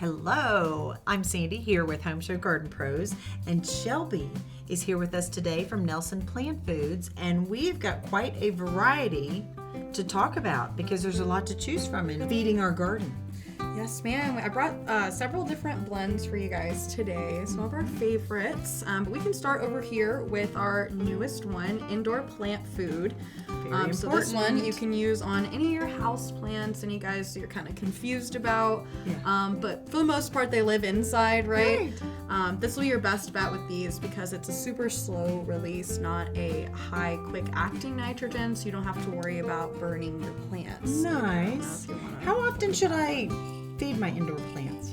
Hello, I'm Sandy here with Home Show Garden Pros, and Shelby is here with us today from Nelson Plant Foods, and we've got quite a variety to talk about because there's a lot to choose from in feeding our garden. Yes, ma'am. I brought several different blends for you guys today, some of our favorites, but we can start over here with our newest one, indoor plant food. So this one you can use on any of your house plants, any guys you're kind of confused about, but for the most part they live inside, right? This will be your best bet with these because it's a super slow release, not a high quick acting nitrogen, so you don't have to worry about burning your plants. Nice. How often should I feed my indoor plants?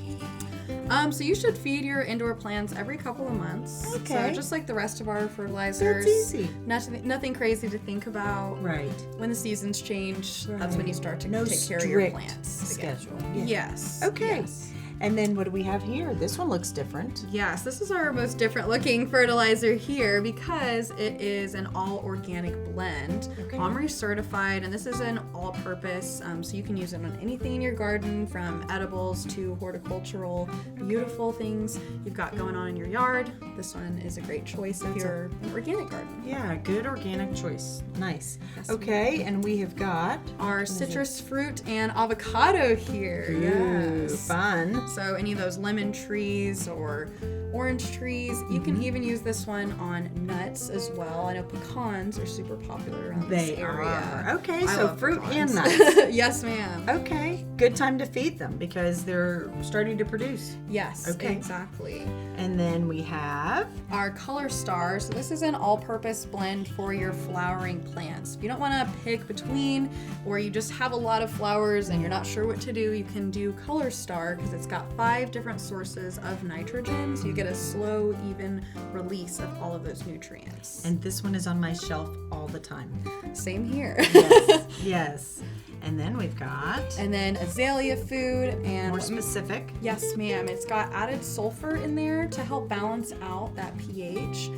So you should feed your indoor plants every couple of months. Okay. So just like the rest of our fertilizers. That's easy. Nothing crazy to think about. Right. When the seasons change, that's when you start to take care of your plants. Schedule. Yes. Okay. Yes. And then what do we have here? This one looks different. Yes, this is our most different looking fertilizer here because it is an all organic blend, OMRI certified, and this is an all-purpose, so you can use it on anything in your garden, from edibles to horticultural, beautiful things you've got going on in your yard. This one is a great choice if you're an organic garden. Yeah, good organic choice. Nice. Yes, okay, and we have got our citrus fruit and avocado here. Ooh, yes. Fun. So any of those lemon trees or orange trees, you can even use this one on nuts as well. I know pecans are super popular around this area. Are. Okay, so fruit pecans. and nuts. Yes, ma'am. Okay, good time to feed them because they're starting to produce. Yes, okay. Exactly. And then we have our Color Star. So this is an all-purpose blend for your flowering plants. If you don't want to pick between, or you just have a lot of flowers and you're not sure what to do, you can do Color Star because it's got 5 different sources of nitrogen. So you get a slow, even release of all of those nutrients. And this one is on my shelf all the time. Same here. Yes. Yes. And then we've got and then azalea food and more specific. Yes, ma'am. It's got added sulfur in there to help balance out that pH.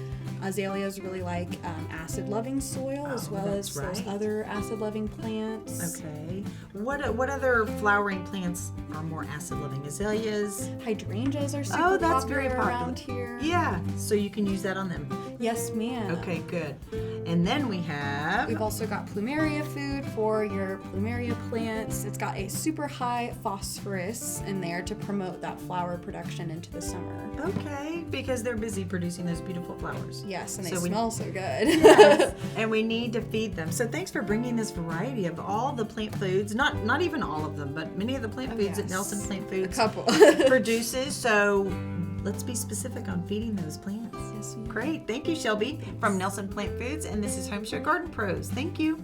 Azaleas really like acid-loving soil as well as those other acid-loving plants. Okay. What other flowering plants are more acid-loving? Azaleas? Hydrangeas are super that's popular very popular around here. Yeah, so you can use that on them. Yes, ma'am. Okay, good. And then we've also got plumeria food for your plumeria plants. It's got a super high phosphorus in there to promote that flower production into the summer. Okay, because they're busy producing those beautiful flowers. Yes, and they smell so good. Yes, and we need to feed them. So thanks for bringing this variety of all the plant foods, not even all of them, but many of the plant foods that Nelson Plant Foods produces. So let's be specific on feeding those plants. Yes, Great. Thank you, Shelby, from Nelson Plant Foods, and this is Home Show Garden Pros. Thank you.